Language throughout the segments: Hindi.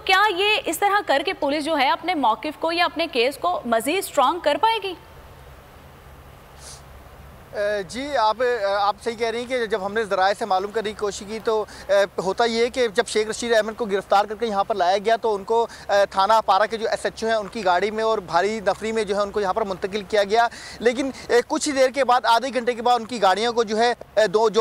क्या ये इस तरह करके पुलिस जो है अपने मौकिफ को या अपने केस को मजीद स्ट्रांग कर पाएगी? जी, आप सही कह रही हैं कि जब हमने ज़राए से मालूम करने की कोशिश की तो होता ये है कि जब शेख रशीद अहमद को गिरफ़्तार करके यहाँ पर लाया गया तो उनको थाना अपारा के जो SHO हैं उनकी गाड़ी में और भारी नफरी में जो है उनको यहाँ पर मुंतकिल किया गया। लेकिन कुछ ही देर के बाद, आधे घंटे के बाद उनकी गाड़ियों को जो है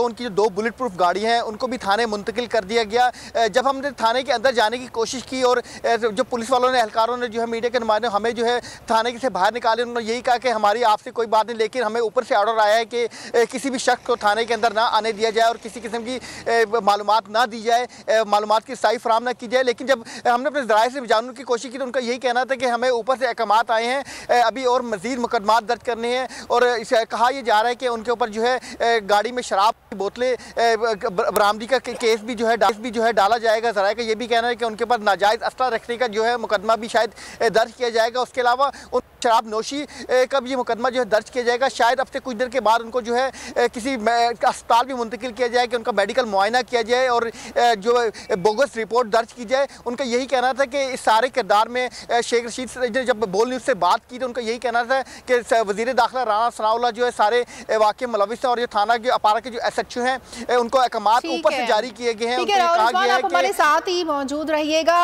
उनकी दो बुलेट प्रूफ गाड़ियाँ हैं उनको भी थाने मुंतकिल कर दिया गया। जब हमने थाने के अंदर जाने की कोशिश की और जो पुलिस वालों ने, एहलकारों ने जो है मीडिया के नुमाइंदों हमें जो है थाने से बाहर निकाले, उन्होंने यही कहा कि हमारी आपसे कोई बात नहीं, लेकिन हमें ऊपर से ऑर्डर आया कि किसी भी शख्स को थाने के अंदर ना आने दिया जाए और किसी किस्म की मालूमात ना दी जाए, मालूमात की सही फराहम ना की जाए। लेकिन जब हमने अपने ज़राए से जानने की कोशिश की तो उनका यही कहना था कि हमें ऊपर से अहकामात आए हैं, अभी और मज़ीद मुकदमात दर्ज करने हैं। और कहा यह जा रहा है कि उनके ऊपर जो है गाड़ी में शराब की बोतलें बरामदी का केस भी जो है डाला जाएगा। ज़राए का ये भी कहना है कि उनके ऊपर नाजायज़ असला रखने का जो है मुकदमा भी शायद दर्ज किया जाएगा। उसके अलावा शराब नोशी का भी ये मुकदमा जो है दर्ज किया जाएगा। शायद अब से कुछ देर के बाद उनको जो है किसी अस्पताल भी मुंतकिल किया जाए कि उनका मेडिकल मुआयना किया जाए और जो बोगस रिपोर्ट दर्ज की जाए। उनका यही कहना था कि इस सारे किरदार में शेख रशीद ने जब बोल न्यूज़ से बात की तो उनका यही कहना था कि वज़ीर दाखिला राना सनाउल्लाह जो है सारे वाक़े मुलविस हैं और ये थाना के अपारा के जो SHO हैं उनको अहकामात ऊपर से जारी किए गए हैं। ठीक है, राहुल उस्मान, आप हमारे साथ ही मौजूद रहिएगा।